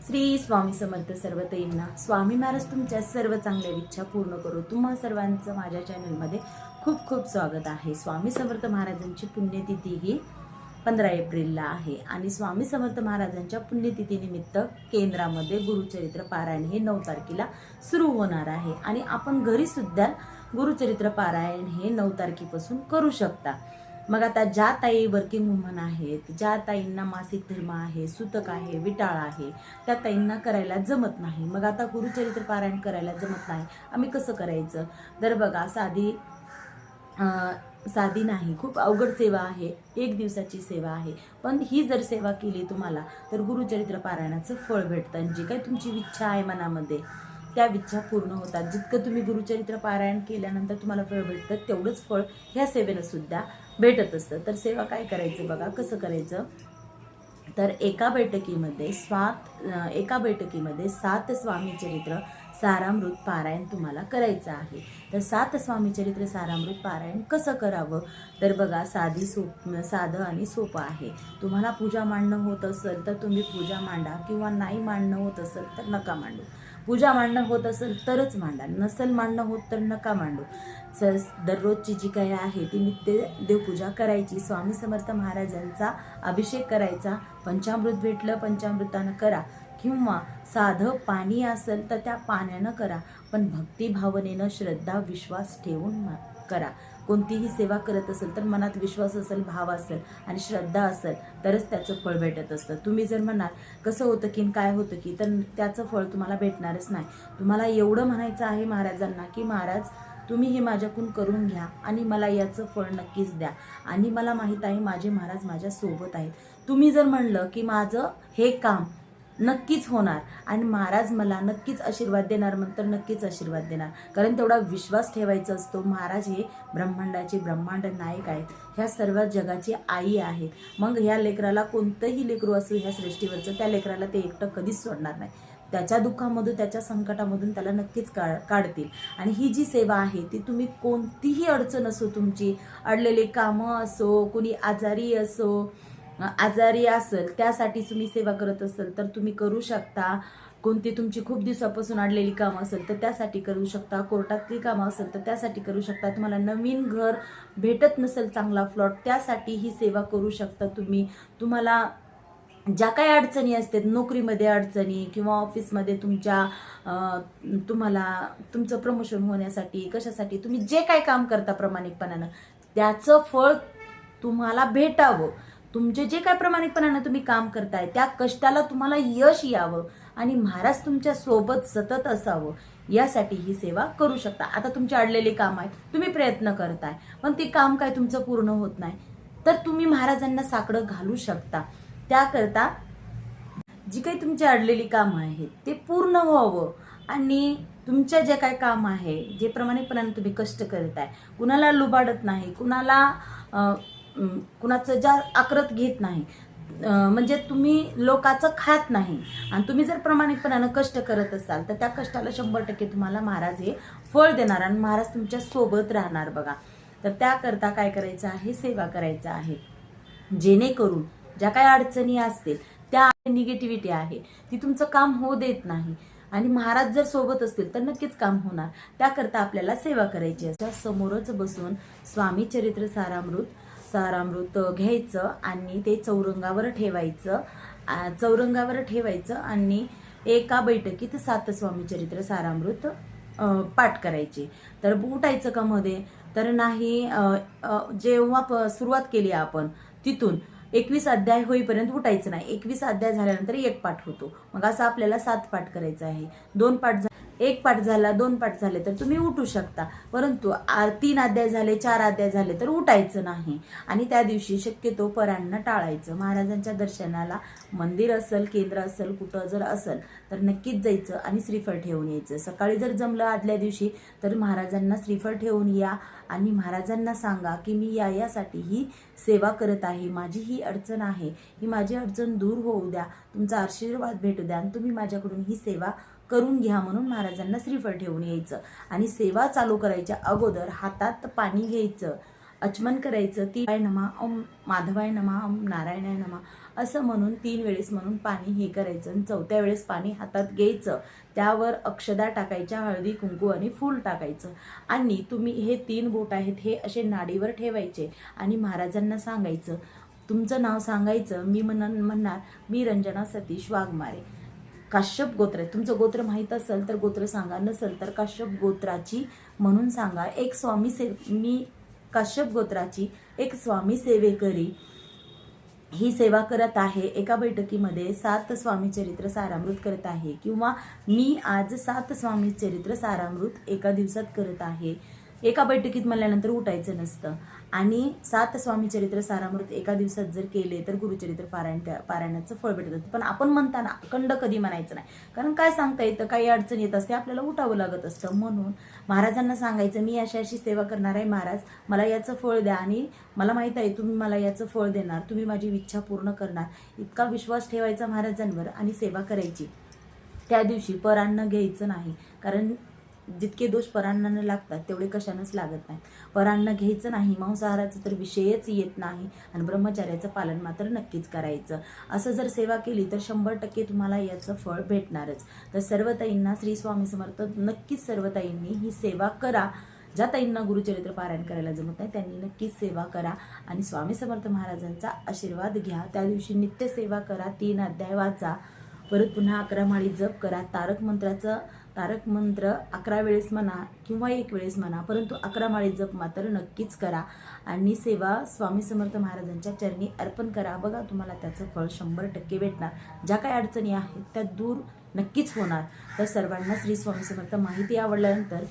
श्री स्वामी समर्थ सर्वतईंना स्वामी महाराज तुमच्या सर्व चांगल्या इच्छा पूर्ण करो। तुम्हा सर्वांचं माझ्या चॅनलमध्ये खूप खूप स्वागत आहे। स्वामी समर्थ महाराजांची पुण्यतिथी ही 15 एप्रिलला आहे आणि स्वामी समर्थ महाराजांच्या पुण्यतिथीनिमित्त केंद्रामध्ये गुरुचरित्र पारायण हे 9 तारखेला सुरू होणार आहे आणि आपण घरी सुद्धा गुरुचरित्र पारायण हे 9 तारखेपासून करू शकता। मग आता ज्या ताई वर्किंग वुमन आहेत, ज्या ताईंना मासिक धर्म आहे, सुतक आहे, विटाळ आहे, त्या ताईंना करायला जमत नाही। मग आता गुरुचरित्र पारायण करायला जमत नाही, आम्ही कसं करायचं? तर बघा, साधी नाही, खूप अवघड सेवा आहे, 1 दिवसाची सेवा आहे। पण ही जर सेवा केली तुम्हाला तर गुरुचरित्र पारायणाचं फळ भेटतं। जी काही तुमची इच्छा आहे मनामध्ये त्या इच्छा पूर्ण होतात। जितकं तुम्ही गुरुचरित्र पारायण केल्यानंतर तुम्हाला फळ भेटतं तेवढंच फळ ह्या सेवेनं सुद्धा भेटत असतं। तर सेवा काय करायचं बघा, कसं करायचं? तर एका बैठकीमध्ये 7 स्वामीचरित्र सारामृत पारायण तुम्हाला करायचं आहे। तर 7 स्वामीचरित्र सारामृत पारायण कसं करावं? तर बघा, साधं आणि सोपं आहे। तुम्हाला पूजा मांडणं होत असेल तर तुम्ही पूजा मांडा, किंवा नाही मांडणं होत असेल तर नका मांडू। पूजा मांडणं होत असेल तरच मांडा, नसेल मांडणं होत तर नका मांडू। दररोजची जी काही आहे ती नित्य देवपूजा करायची, स्वामी समर्थ महाराजांचा अभिषेक करायचा। पंचामृत भेटलं पंचामृतानं करा, किंवा साधं पाणी असेल तर त्या पाण्यानं करा, पण भक्ती भावनेनं श्रद्धा विश्वास ठेवून करा। कोणतीही सेवा करत असेल तर मनात विश्वास असेल, भाव असेल आणि श्रद्धा असेल तरच त्याचं फळ भेटत असतं। तुम्ही जर म्हणाल कसं होतं की काय होतं की, तर त्याचं फळ तुम्हाला भेटणारच नाही। तुम्हाला एवढं म्हणायचं आहे महाराजांना की महाराज तुम्ही हे माझ्याकडून करून घ्या आणि मला याचं फळ नक्कीच द्या, आणि मला माहीत आहे माझे महाराज माझ्या सोबत आहेत। तुम्ही जर म्हणलं की माझं हे काम नक्कीच होणार आणि महाराज मला नक्कीच आशीर्वाद देणार, म्हणतर नक्कीच आशीर्वाद देणार, कारण तेवढा विश्वास ठेवायचा असतो। महाराज हे ब्रह्मांडाचे ब्रह्मांड नायक आहेत, ह्या सर्व जगाची आई आहेत। मग ह्या लेकराला, कोणतंही लेकरू असो ह्या सृष्टीवरचं, त्या लेकराला ते एकटं कधीच सोडणार नाही। त्याच्या दुःखामधून त्याच्या संकटामधून त्याला नक्कीच काढतील। आणि ही जी सेवा आहे ती तुम्ही कोणतीही अडचण असो, तुमची अडलेली कामं असो, कुणी आजारी असेल त्यासाठी तुम्ही सेवा करत असेल तर तुम्ही करू शकता। कोणती तुमची खूप दिवसापासून अडलेली कामं असेल तर त्यासाठी करू शकता। कोर्टातली कामं असेल तर त्यासाठी करू शकता। तुम्हाला नवीन घर भेटत नसेल, चांगला प्लॉट, त्यासाठी ही सेवा करू शकता तुम्ही। तुम्हाला ज्या काही अडचणी असतात, नोकरीमध्ये अडचणी किंवा ऑफिसमध्ये तुम्हाला तुमचं प्रमोशन होण्यासाठी, कशासाठी तुम्ही जे काही काम करता प्रामाणिकपणानं त्याचं फळ तुम्हाला भेटावं। तुमचे जे काय प्रामाणिकपणानं तुम्ही काम करताय त्या कष्टाला तुम्हाला यश यावं आणि महाराज तुमच्या सोबत सतत असावं, यासाठी ही सेवा करू शकता। आता तुमची अडलेली काम आहे, तुम्ही प्रयत्न करताय पण ते काम काय तुमचं पूर्ण होत नाही, तर तुम्ही महाराजांना साकडं घालू शकता। त्याकरता जी काही तुमची अडलेली कामं आहेत ते पूर्ण व्हावं आणि तुमच्या जे काही काम आहे, जे प्रामाणिकपणाने तुम्ही कष्ट करताय, कुणाला लुबाडत नाही, कुणाचं ज्या आक्रत घेत नाही, म्हणजे तुम्ही लोकाचं खात नाही, आणि तुम्ही जर प्रामाणिकपणानं कष्ट करत असाल तर त्या कष्टाला 100% तुम्हाला महाराज हे फळ देणार आणि महाराज तुमच्या सोबत राहणार बघा। तर त्याकरता काय करायचं आहे? सेवा करायचं आहे, जेणेकरून ज्या काही अडचणी असतील, त्या निगेटिव्हिटी आहे ती तुमचं काम होऊ देत नाही, आणि महाराज जर सोबत असतील तर नक्कीच काम होणार। त्याकरता आपल्याला सेवा करायची असते। समोरच बसून स्वामीचरित्र सारामृत घ्यायचं आणि ते चौरंगावर ठेवायचं आणि एका बैठकीत 7 स्वामीचरित्र सारामृत पाठ करायचे। तर उठायचं का मध्ये? तर नाही, जेव्हा सुरुवात केली आपण तिथून 21 अध्याय होईपर्यंत उठायचं नाही। 21 अध्याय झाल्यानंतर 1 पाठ होतो, मग असं आपल्याला 7 पाठ करायचं आहे। 1 पाठ झाला, 2 पाठ झाले तर तुम्ही उठू शकता, परंतु 3 अध्याय झाले, 4 अध्याय झाले तर उठायचं नाही। आणि त्या दिवशी शक्यतो परान्न टाळायचं। महाराजांच्या दर्शनाला मंदिर असेल, केंद्र असेल, कुठं जर असेल तर नक्कीच जायचं आणि श्रीफळ ठेवून यायचं। सकाळी जर जमलं आदल्या दिवशी तर महाराजांना श्रीफळ ठेवून या आणि महाराजांना सांगा की मी यासाठी ही सेवा करत आहे, माझी ही अडचण आहे, ही माझी अडचण दूर होऊ द्या, तुमचा आशीर्वाद भेटू द्या आणि तुम्ही माझ्याकडून ही सेवा करून घ्या, म्हणून महाराजांना श्रीफळ ठेवून यायचं। आणि सेवा चालू करायच्या अगोदर हातात पाणी घ्यायचं आचमन करायचं. ती नमा ओम माधवाय नमा ओम नारायणाय नमा असं म्हणून 3 वेळेस म्हणून पाणी हे करायचं आणि 4थ्या वेळेस पाणी हातात घ्यायचं. त्यावर अक्षदा टाकायच्या, हळदी कुंकू आणि फूल टाकायचं आणि तुम्ही हे 3 बोट आहेत हे असे नाडीवर ठेवायचे आणि महाराजांना सांगायचं, तुमचं नाव सांगायचं. मी म्हणणार मी रंजना सतीश वाघमारे, काश्यप गोत्र आहे. तुमचं गोत्र माहीत असेल तर गोत्र सांगा, नसेल तर काश्यप गोत्राची म्हणून सांगा. मी काश्यप गोत्राची एक स्वामी सेवेकरी ही सेवा करत आहे. एका बैठकीमध्ये 7 स्वामी चरित्र सारामृत करत आहे किंवा मी आज 7 स्वामी चरित्र सारामृत एका दिवसात करत आहे. एका बैठकीत म्हणल्यानंतर उठायचं नसतं आणि 7 स्वामी चरित्र सारामृत एका दिवसात जर केले तर गुरुचरित्र पारायणाचं फळ भेटतं. पण आपण म्हणताना अखंड कधी म्हणायचं नाही, कारण काय सांगता येतं, काही अडचण येत असते, आपल्याला उठावं लागत असतं. म्हणून महाराजांना सांगायचं, मी अशी अशी सेवा करणार आहे महाराज, मला याचं फळ द्या आणि मला माहीत आहे तुम्ही मला याचं फळ देणार, तुम्ही माझी इच्छा पूर्ण करणार. इतका विश्वास ठेवायचा महाराजांवर आणि सेवा करायची. त्या दिवशी परान्न घ्यायचं नाही, कारण जितके दोष परान्नानं लागतात तेवढे कशानंच लागत नाही. परान्न घ्यायचं नाही, मांसाहाराचा तर विषयच येत नाही आणि ब्रह्मचार्याचं पालन मात्र नक्कीच करायचं. असं जर सेवा केली तर 100% तुम्हाला याचं फळ भेटणारच. तर सर्व ताईंना श्री स्वामी समर्थ, नक्कीच सर्व ताईंनी ही सेवा करा. ज्या ताईंना गुरुचरित्र पारायण करायला जमत नाही त्यांनी नक्कीच सेवा करा आणि स्वामी समर्थ महाराजांचा आशीर्वाद घ्या. त्या दिवशी नित्य सेवा करा, 3 अध्याय वाचा, परत पुन्हा 11 माळी जप करा. तारक मंत्र 11 वेळेस म्हणा किंवा 1 वेळेस म्हणा, परंतु 11 माळी जप मात्र नक्कीच करा आणि सेवा स्वामी समर्थ महाराजांच्या चरणी अर्पण करा. बघा तुम्हाला त्याचं फळ 100% भेटणार. ज्या काही अडचणी आहेत त्या दूर नक्कीच होणार. तर सर्वांना श्री स्वामी समर्थ. माहिती आवडल्यानंतर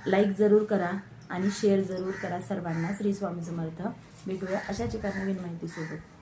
लाईक जरूर करा आणि शेअर जरूर करा. सर्वांना श्री स्वामी समर्थ. भेटूया अशाच एका नवीन माहितीसोबत.